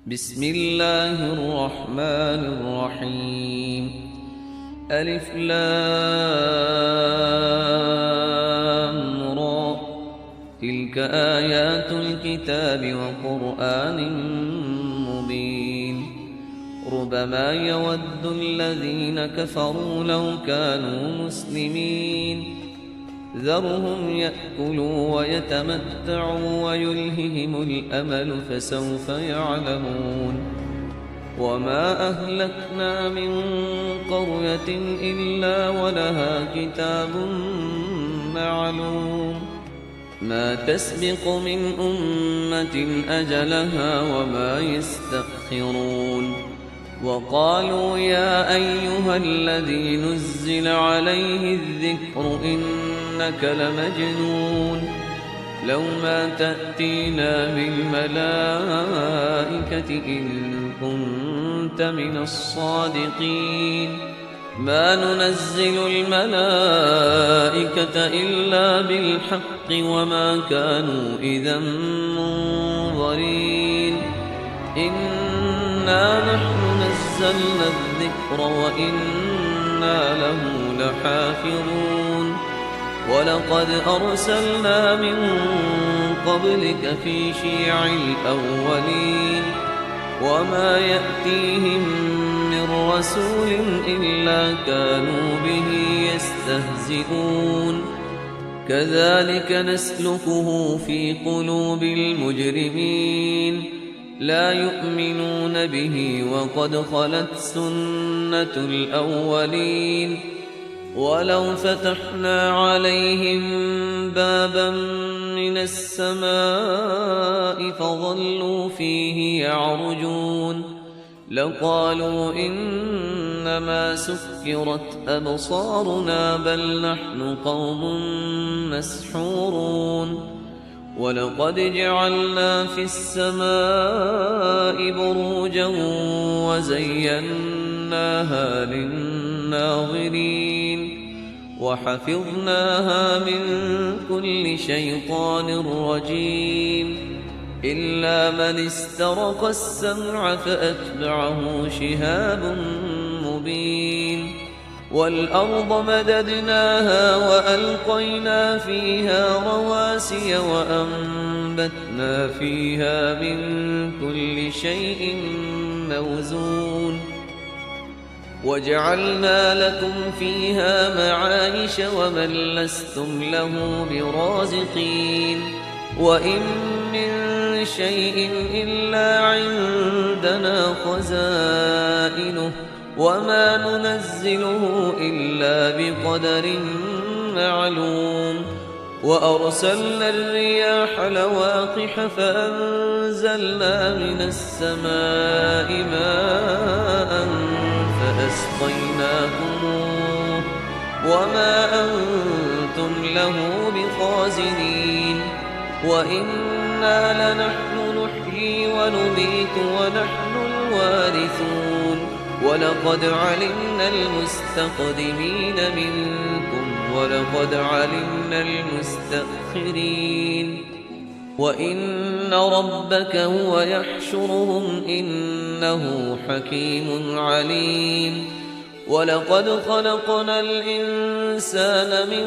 بسم الله الرحمن الرحيم. ألف لام را، تلك آيات الكتاب وقرآن مبين. ربما يود الذين كفروا لو كانوا مسلمين. ذرهم يأكلوا ويتمتعوا ويلههم الأمل فسوف يعلمون. وما أهلكنا من قرية إلا ولها كتاب معلوم، ما تسبق من أمة أجلها وما يستأخرون. وقالوا يا أيها الذي نزل عليه الذكر إنك لمجنون، لو ما تأتينا بالملائكة إن كنت من الصادقين. ما ننزل الملائكة إلا بالحق وما كانوا إذا منظرين. إنا نحن نزلنا الذكر وإنا له لحافظون. ولقد أرسلنا من قبلك في شيع الأولين، وما يأتيهم من رسول إلا كانوا به يستهزئون. كذلك نسلكه في قلوب المجرمين، لا يؤمنون به وقد خلت سنة الأولين. ولو فتحنا عليهم بابا من السماء فظلوا فيه يعرجون لقالوا إنما سكرت أبصارنا بل نحن قوم مسحورون. ولقد جعلنا في السماء بروجا وزيناها للناظرين وحفظناها من كل شيطان رجيم إلا من استرق السمع فأتبعه شهاب مبين. والأرض مددناها وألقينا فيها رواسي وأنبتنا فيها من كل شيء موزون وجعلنا لكم فيها معايش ومن لستم له برازقين. وإن من شيء إلا عندنا خزائنه وما ننزله إلا بقدر معلوم. وأرسلنا الرياح لواقح فأنزلنا من السماء ماء فأسقيناكموه وما أنتم له بخازنين. وإنا لنحن نحيي ونميت ونحن الوارثون. ولقد علمنا المستقدمين منكم ولقد علمنا المستأخرين. وإن ربك هو يحشرهم إنه حكيم عليم. ولقد خلقنا الإنسان من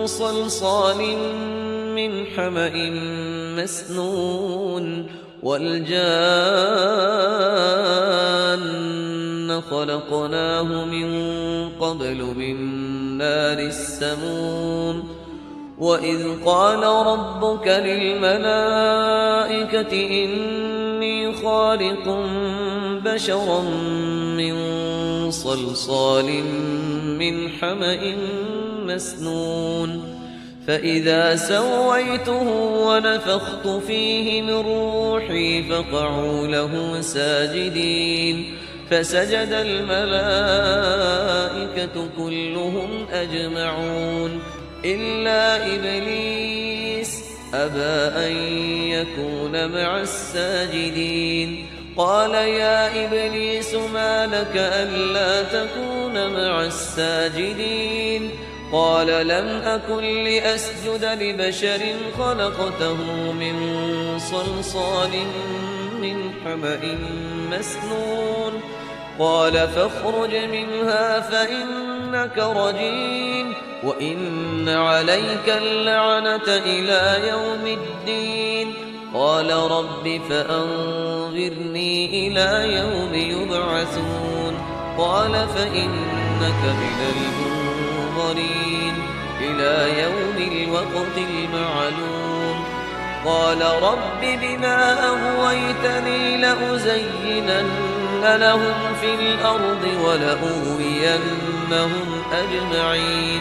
صلصال من حمأ مسنون والجان خلقناه من قبل من نار السموم. وإذ قال ربك للملائكة إني خالق بشرا من صلصال من حمأ مسنون فإذا سويته ونفخت فيه من روحي فقعوا له ساجدين. فسجد الملائكة كلهم أجمعون إلا إبليس أبى أن يكون مع الساجدين. قال يا إبليس ما لك ألا تكون مع الساجدين؟ قال لم أكن لأسجد لبشر خلقته من صلصال من حمإ مسنون قال فاخرج منها فإنك رجيم وإن عليك اللعنة إلى يوم الدين قال رب فأنظرني إلى يوم يبعثون قال فإنك من المنظرين إلى يوم الوقت المعلوم قال رب بما أغويتني لأزينن لهم في الأرض ولأغوينهم أجمعين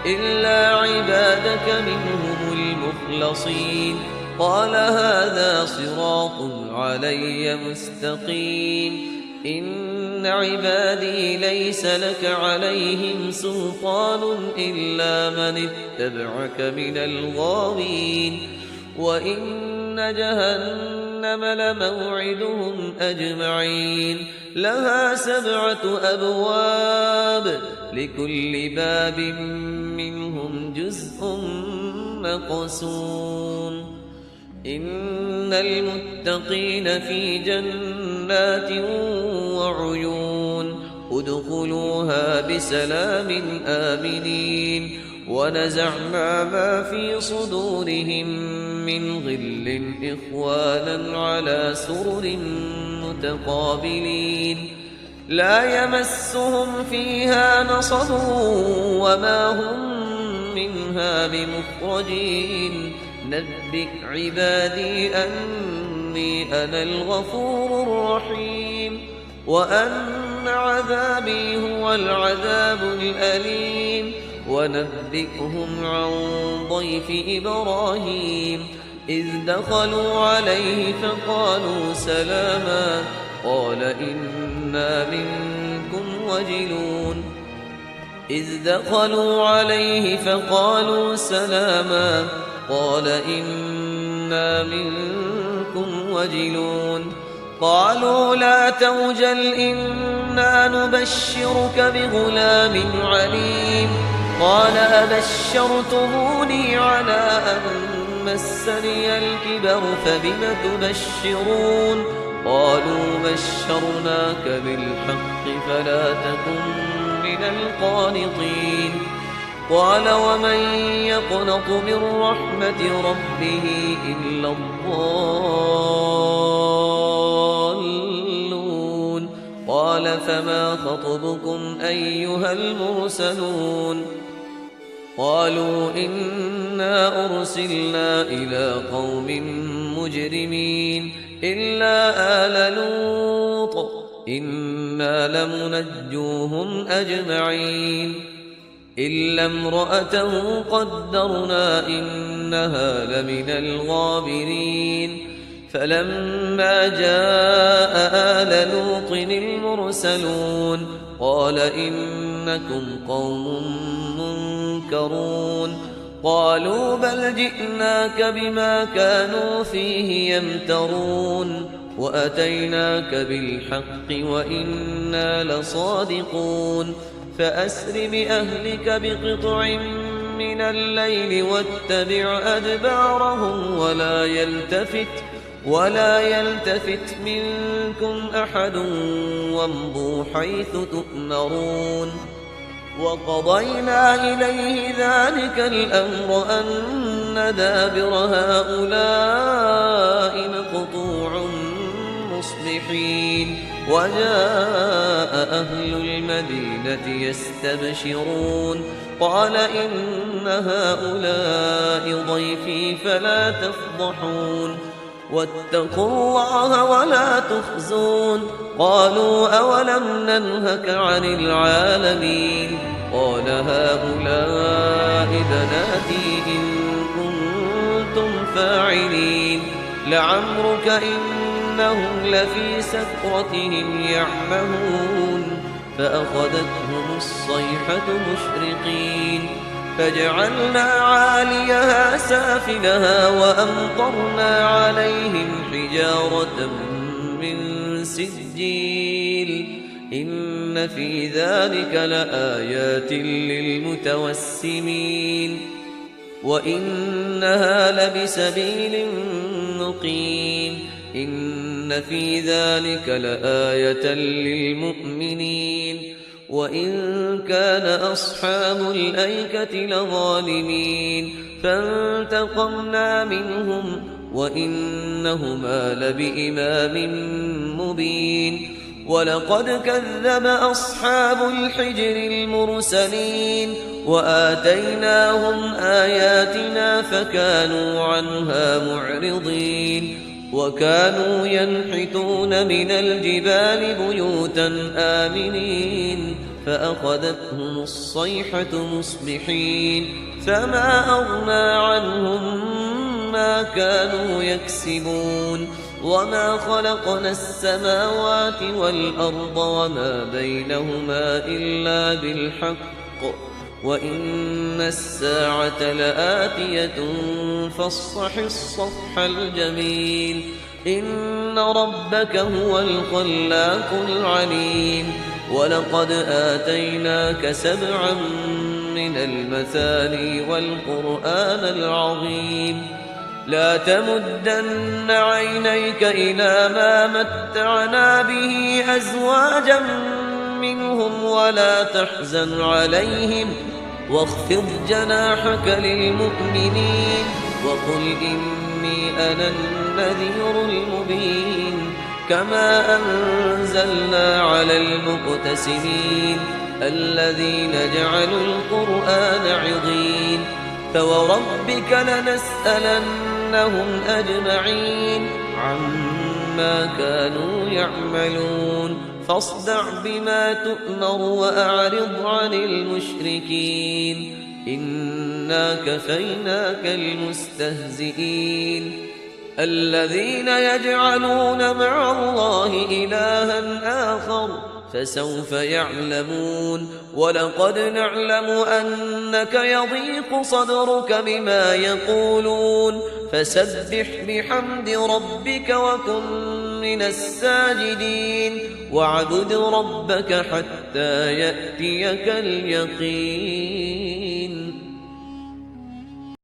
إلا عبادك منهم المخلصين قال هذا صراط علي مستقيم إن عبادي ليس لك عليهم سلطان إلا من اتبعك من الغاوين وإن جهنم لموعدهم أجمعين لها 7 أبواب لكل باب منهم جزء مقسوم إن المتقين في جنات وعيون ادخلوها بسلام آمنين ونزعنا ما في صدورهم من غل إخوانا على سرر متقابلين لا يمسهم فيها نصب وما هم منها بمخرجين نبئ عبادي أني أنا الغفور الرحيم وأن عذابي هو العذاب الأليم ونبئهم عن ضيف إبراهيم إذ دخلوا عليه فقالوا سلاما قال إنا منكم وجلون إذ دخلوا عليه فقالوا سلاما قال إنا منكم وجلون قالوا لا توجل إنا نبشرك بغلام عليم قال أبشرتموني على أن مسني الكبر فبم تبشرون قالوا بشرناك بالحق فلا تكن من القانطين قال ومن يقنط من رحمة ربه إلا الضالون قال فما خطبكم أيها المرسلون قالوا إنا أرسلنا إلى قوم مجرمين إلا آل لوط إنا لمنجوهم أجمعين إلا امرأته قدرنا إنها لمن الغابرين فلما جاء آل لوط المرسلون قال إنكم قوم منكرون قالوا بل جئناك بما كانوا فيه يمترون وأتيناك بالحق وإنا لصادقون فأسر بأهلك بقطع من الليل واتبع أدبارهم ولا يلتفت منكم أحد وامضوا حيث تؤمرون وقضينا إليه ذلك الأمر أن دابر هؤلاء مقطوع مصبحين وجاء أهل المدينة يستبشرون قال إن هؤلاء ضيفي فلا تفضحون واتقوا الله ولا تخزون قالوا أولم ننهك عن العالمين قال هؤلاء بناتي إن كنتم فاعلين لعمرك إنهم لفي سكرتهم يعمهون فأخذتهم الصيحة مشرقين فجعلنا عاليها سافلها وأمطرنا عليهم حجارة من سجيل إن في ذلك لآيات للمتوسمين وإنها لبسبيل مقيم إن في ذلك لآية للمؤمنين وإن كان أصحاب الأيكة لظالمين فانتقمنا منهم وإنهما لبإمام مبين ولقد كذب أصحاب الحجر المرسلين وآتيناهم آياتنا فكانوا عنها معرضين وكانوا ينحتون من الجبال بيوتا آمنين فأخذتهم الصيحة مصبحين فما أغنى عنهم ما كانوا يكسبون وما خلقنا السماوات والأرض وما بينهما إلا بالحق وإن الساعة لآتية فاصفح الصفح الجميل إن ربك هو الخلاق العليم ولقد آتيناك 7 من المثاني والقرآن العظيم لا تمدن عينيك إلى ما متعنا به أزواجا منهم ولا تحزن عليهم واخفض جناحك للمؤمنين وقل إني أنا النذير المبين كما أنزلنا على المقتسمين الذين جعلوا القرآن عضين فوربك لنسألنهم أجمعين عما كانوا يعملون فاصدع بما تؤمر وأعرض عن المشركين إنا كفيناك المستهزئين الذين يجعلون مع الله إلها آخر فسوف يعلمون ولقد نعلم أنك يضيق صدرك بما يقولون فسبح بحمد ربك وكن من الساجدين واعبد ربك حتى يأتيك اليقين